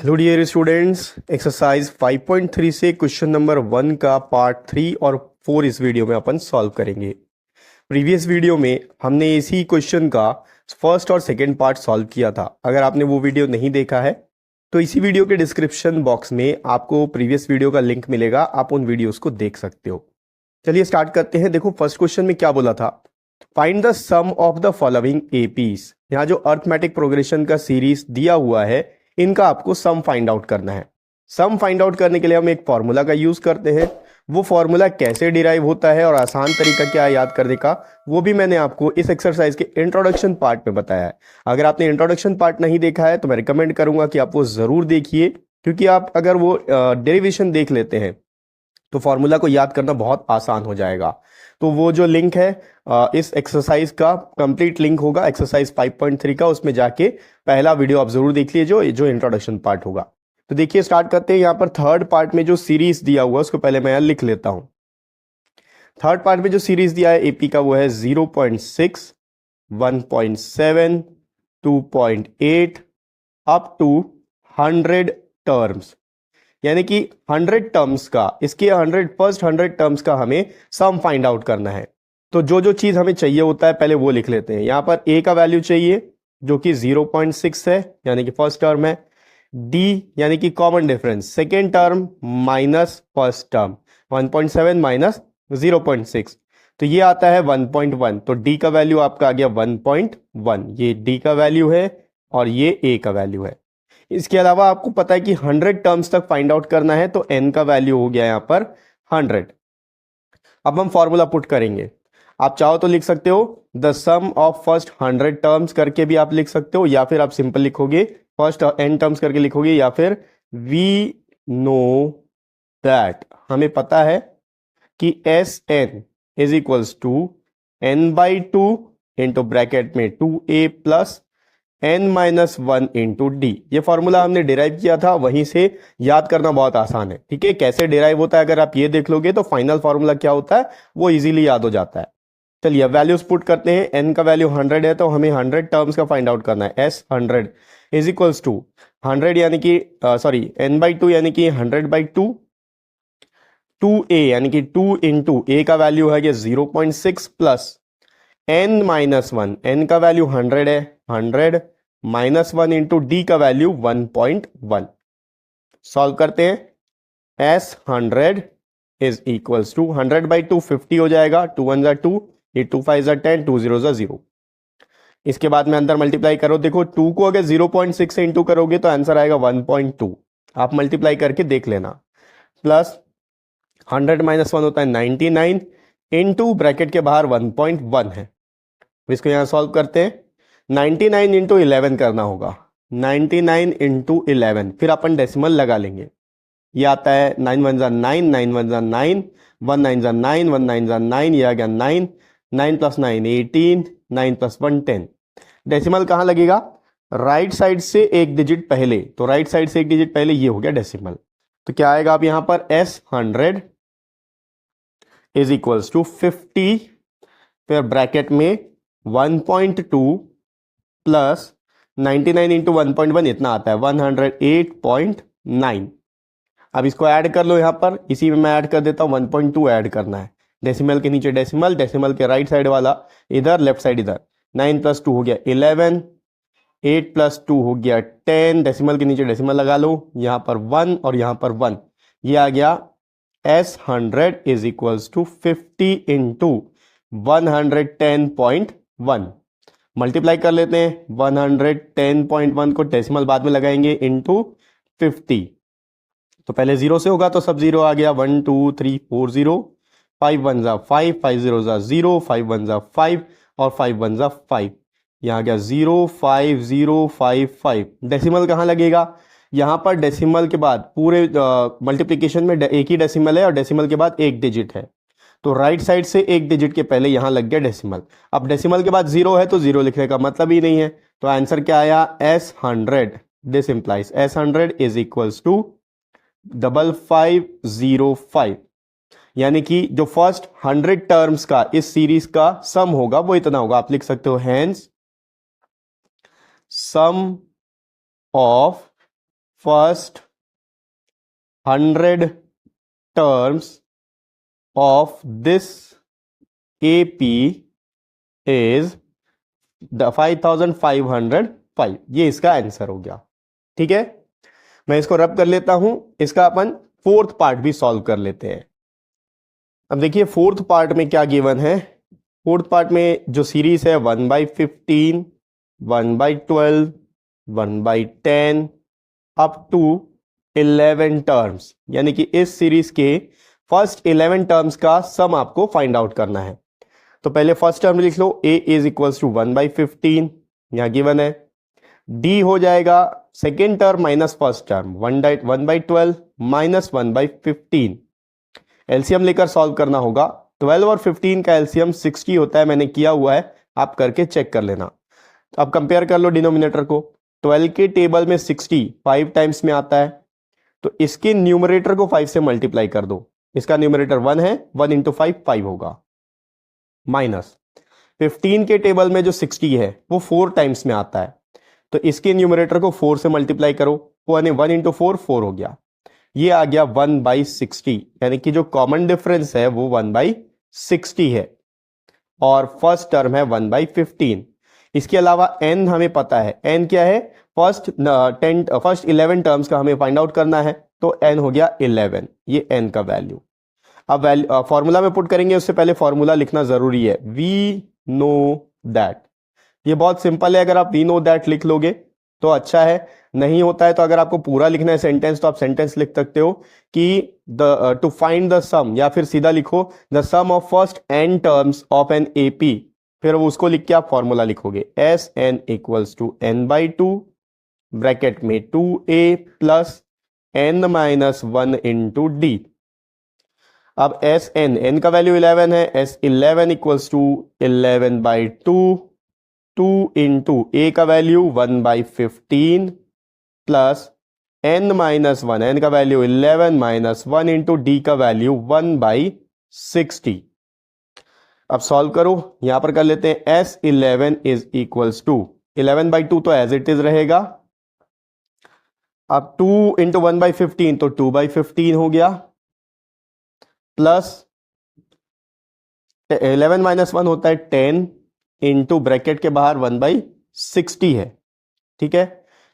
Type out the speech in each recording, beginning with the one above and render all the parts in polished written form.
Hello dear students, exercise 5.3 से question number 1 का part 3 और 4 इस वीडियो में अपन सॉल्व करेंगे। प्रीवियस वीडियो में हमने इसी क्वेश्चन का फर्स्ट और सेकंड पार्ट सॉल्व किया था। अगर आपने वो वीडियो नहीं देखा है तो इसी वीडियो के डिस्क्रिप्शन बॉक्स में आपको प्रीवियस वीडियो का लिंक मिलेगा, आप उन वीडियोस को देख सकते हो। चलिए स्टार्ट करते हैं। देखो फर्स्ट क्वेश्चन में क्या बोला था, find the sum of the following APs. यहाँ जो अर्थमेटिक प्रोग्रेशन का सीरीज दिया हुआ है इनका आपको सम फाइंड आउट करना है। सम फाइंड आउट करने के लिए हम एक फॉर्मूला का यूज करते हैं। वो फॉर्मूला कैसे डिराइव होता है और आसान तरीका क्या है याद करने का, वो भी मैंने आपको इस एक्सरसाइज के इंट्रोडक्शन पार्ट में बताया है। अगर आपने इंट्रोडक्शन पार्ट नहीं देखा है तो मैं रिकमेंड करूंगा कि आप वो जरूर देखिए, क्योंकि आप अगर वो डेरिवेशन देख लेते हैं तो फॉर्मूला को याद करना बहुत आसान हो जाएगा। तो वो जो लिंक है इस एक्सरसाइज का कंप्लीट लिंक होगा एक्सरसाइज 5.3 का, उसमें जाके पहला वीडियो आप जरूर देख लीजिए जो इंट्रोडक्शन पार्ट होगा। तो देखिए स्टार्ट करते हैं। यहाँ पर थर्ड पार्ट में जो सीरीज दिया हुआ है उसको पहले मैं यहाँ लिख लेता हूं। थर्ड पार्ट में जो सीरीज दिया है एपी का वो है 0.6, 1.7, 2.8 अप टू 100 टर्म्स, यानी कि 100 टर्म्स का, इसके 100 टर्म्स का हमें सम फाइंड आउट करना है। तो जो जो चीज हमें चाहिए होता है पहले वो लिख लेते हैं। यहां पर ए का वैल्यू चाहिए जो कि 0.6 है, यानी कि फर्स्ट टर्म है। डी यानी कि common difference, second term minus first term, 1.7 minus 0.6, तो ये आता है 1.1। तो डी का वैल्यू आपका आ गया 1.1। ये डी का वैल्यू है और ये ए का वैल्यू है। इसके अलावा आपको पता है कि 100 टर्म्स तक फाइंड आउट करना है, तो n का वैल्यू हो गया यहां पर 100। अब हम फॉर्मूला पुट करेंगे। आप चाहो तो लिख सकते हो the sum of first 100 terms करके भी आप लिख सकते हो, या फिर आप सिंपल लिखोगे फर्स्ट n टर्म्स करके लिखोगे, या फिर वी नो दैट, हमें पता है कि S N is equals to n/2 into bracket में 2a plus n-1 into D. ये फॉर्मूला हमने डिराइव किया था, वहीं से याद करना बहुत आसान है। ठीक है, कैसे डिराइव होता है अगर आप ये देख लोगे तो फाइनल फॉर्मूला क्या होता है वो इजीली याद हो जाता है। चलिए अब वैल्यूज पुट करते हैं। n का वैल्यू 100 है तो हमें 100 टर्म्स का फाइंड आउट करना है। s 100 इज इक्वल्स टू 100 यानी कि सॉरी n/2 यानी कि 100/2, 2a यानी कि 2 इंटू ए का वैल्यू है 0.6 प्लस n-1, n का वैल्यू 100 है, 100 -1 इंटू डी का वैल्यू 1.1। सॉल्व करते हैं। s 100 इज इक्वल्स टू 100/2 50 हो जाएगा, 2 1 2, ये 2 5 10, 2 0 0। इसके बाद में अंदर मल्टीप्लाई करो। देखो 2 को अगर 0.6 से इंटू करोगे तो आंसर आएगा 1.2। आप मल्टीप्लाई करके देख लेना। प्लस 100 -1 होता है 99 इंटू ब्रैकेट के बाहर 1.1 है। इसको यहां सॉल्व करते हैं। 99 इंटू 11 करना होगा, 99 इंटू 11, फिर अपन डेसिमल लगा लेंगे। ये आता है 9 1 9, 9 1 9, 1 9 9, 1 9 9, ये आ गया 9, 9 + 9 18, 9 + 1 10। डेसिमल कहां लगेगा, राइट साइड से एक डिजिट पहले, तो राइट साइड से एक डिजिट पहले ये हो गया डेसिमल। तो क्या आएगा आप यहां पर s 100 इज इक्वल्स टू 50, फिर ब्रैकेट में 1.2 प्लस 99 इंटू 1.1 इतना आता है 108.9। अब इसको ऐड कर लो, यहां पर इसी में मैं ऐड कर देता हूं, 1.2 ऐड करना है। डेसिमल के नीचे डेसिमल, डेसिमल के राइट साइड वाला इधर, लेफ्ट साइड इधर। 9 + 2 हो गया 11, 8 + 2 हो गया 10, डेसिमल के नीचे डेसिमल लगा लो, यहां पर 1 और यहां पर 1। ये आ गया s 100 is equals to 50 into 110.1। Multiply कर लेते हैं। 110.1 को डेसिमल बाद में लगाएंगे इंटू 50, तो पहले 0 से होगा तो सब 0 आ गया। 1 2 3 4 0, 5 1 जा 5, 5 0 जा 0, 5 1 जा 5 और 5 1 जा 5। यहाँ आ गया 0 5 0 5 5। डेसिमल कहाँ लगेगा, यहाँ पर डेसिमल के बाद पूरे मल्टीप्लीकेशन में एक ही डेसिमल है और डेसिमल के बाद एक डिजिट है, तो राइट साइड से एक डिजिट के पहले यहां लग गया डेसिमल। अब डेसिमल के बाद 0 है तो 0 लिखने का मतलब ही नहीं है, तो आंसर क्या आया s 100। This implies s 100 is equals to 5505, यानी कि जो फर्स्ट 100 टर्म्स का इस सीरीज का सम होगा वो इतना होगा। आप लिख सकते हो hence sum of first 100 terms of this AP is 5505। ये इसका आंसर हो गया। ठीक है, मैं इसको रब कर लेता हूं, इसका अपन फोर्थ पार्ट भी सॉल्व कर लेते हैं। अब देखिए फोर्थ पार्ट में क्या गिवन है। फोर्थ पार्ट में जो सीरीज है 1/15, 1/12, 1/10 अप टू 11 टर्म्स, यानी कि इस सीरीज के फर्स्ट 11 टर्म्स का सम आपको फाइंड आउट करना है। तो पहले फर्स्ट टर्म लिख लो, a इज इक्वल्स टू 1/15, यहां गिवन है। d हो जाएगा second term minus first term, 1/12 minus 1/15। LCM लेकर सॉल्व करना होगा। 12 और 15 का एलसीएम 60 होता है, मैंने किया हुआ है, आप करके चेक कर लेना। अब कंपेयर कर लो डिनोमिनेटर को। 12 के टेबल में 60 5 टाइम्स में आता है, तो इसके न्यूमरेटर को 5 से मल्टीप्लाई कर दो। इसका न्यूमरेटर 1 है, 1 इंटू 5 5 होगा। माइनस 15 के टेबल में जो 60 है वो 4 टाइम्स में आता है, तो इसके न्यूमरेटर को 4 से मल्टीप्लाई करो। 1 इंटू 4 4 हो गया। ये आ गया 1/60, यानी कि जो कॉमन डिफरेंस है वो 1/60 है, और फर्स्ट टर्म है 1/15। इसके अलावा n हमें पता है, n क्या है, फर्स्ट 11 टर्म्स का हमें फाइंड आउट करना है, तो n हो गया 11, ये n का वैल्यू। अब फॉर्मूला में पुट करेंगे, उससे पहले फॉर्मूला लिखना जरूरी है। वी नो दैट, ये बहुत सिंपल है, अगर आप वी नो दैट लिख लोगे तो अच्छा है। नहीं होता है तो अगर आपको पूरा लिखना है सेंटेंस, तो आप सेंटेंस लिख सकते हो कि टू फाइंड द सम, या फिर सीधा लिखो the sum of first n terms of an AP, फिर उसको लिख के आप फॉर्मूला लिखोगे Sn equals to n/2 bracket में 2a plus n-1 into d। अब Sn का वैल्यू 11 है, S11 equals to 11/2, 2 into a का वैल्यू 1/15 प्लस n-1, n का वैल्यू 11 माइनस 1 इंटू d का वैल्यू 1/60। अब सॉल्व करो, यहां पर कर लेते हैं। S11 इज इक्वल्स टू 11/2 तो एज इट इज रहेगा। अब 2 इंटू 1/15 तो 2/15 हो गया, प्लस 11 माइनस 1 होता है 10 इंटू ब्रैकेट के बाहर 1/60 है। ठीक है,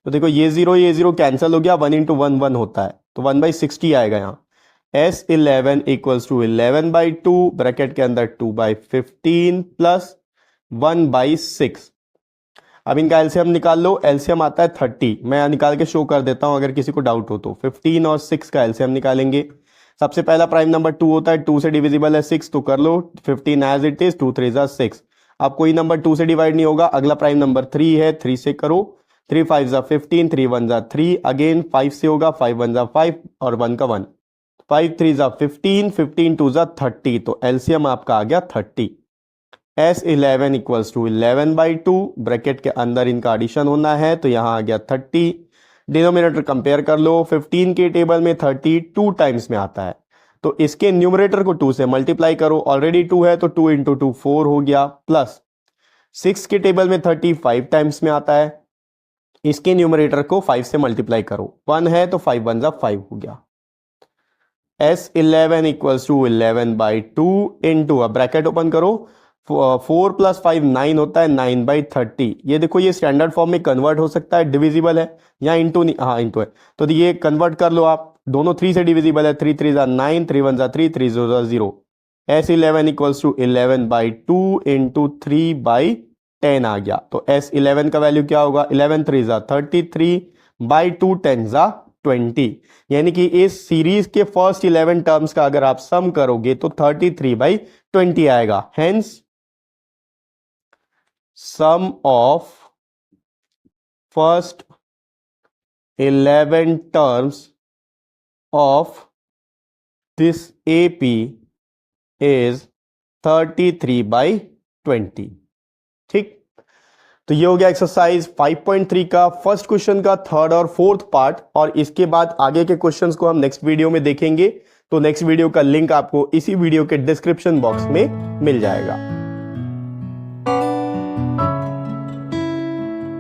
तो देखो ये 0 कैंसिल हो गया, 1 इंटू 1 1 होता है, तो 1/60 आएगा यहाँ। S11 इक्वल्स टू 11/2 ब्रैकेट के अंदर 2/15 प्लस 1/6। अब इनका एलसीएम निकाल लो, एलसीएम आता है 30। मैं निकाल के शो कर देता हूं अगर किसी को डाउट हो तो। 15 और 6 का एलसीएम निकालेंगे। सबसे पहला प्राइम नंबर 2 होता है, 2 से डिविजिबल है 6, तो कर लो 15 एज इट इज, 2 3 6। अब कोई नंबर 2 से डिवाइड नहीं होगा। अगला प्राइम नंबर 3 है, 3 से करो, 3 5 15, 3 1 3, अगेन 5 से होगा, 5 1 5 और 1 का 1, 5 3 15, 15 2 30, तो एलसीएम आपका आ गया 30। S11 इक्वल्स टू 11/2 ब्रैकेट के अंदर इनका एडिशन होना है, तो यहां आ गया 30। डिनोमिनेटर कंपेयर कर लो, 15 के टेबल में 30 2 टाइम्स में आता है, तो इसके न्यूमरेटर को 2 से मल्टीप्लाई करो। ऑलरेडी 2 है तो 2 इंटू 2 4 हो गया, प्लस 6 के टेबल में 30 5 टाइम्स में आता है, इसके न्यूमरेटर को 5 से मल्टीप्लाई करो। 1 है तो 5 1 5 हो गया। S11 इक्वल्स टू 11/2 इंटू, अब ब्रैकेट ओपन करो, 4 + 5 9 होता है, 9/30। ये देखो ये स्टैंडर्ड फॉर्म में कन्वर्ट हो सकता है, डिविजिबल है, यहाँ इंटू नहीं, हाँ इंटू है, तो ये कन्वर्ट कर लो आप। दोनों 3 से डिविजिबल है, 3 3 9, 3 1 3, 3 0 0। S11 इक्वल्स टू 11/2 इंटू 3/10 आ गया, तो S11 का वैल्यू क्या होगा, 11 3 33/2 10 20, यानी कि इस सीरीज के फर्स्ट 11 टर्म्स का अगर आप सम करोगे तो 33/20 आएगा। Hence sum of first 11 terms of this AP is 33/20। ठीक, तो ये हो गया एक्सरसाइज 5.3 का फर्स्ट क्वेश्चन का थर्ड और फोर्थ पार्ट, और इसके बाद आगे के क्वेश्चंस को हम नेक्स्ट वीडियो में देखेंगे। तो नेक्स्ट वीडियो का लिंक आपको इसी वीडियो के डिस्क्रिप्शन बॉक्स में मिल जाएगा।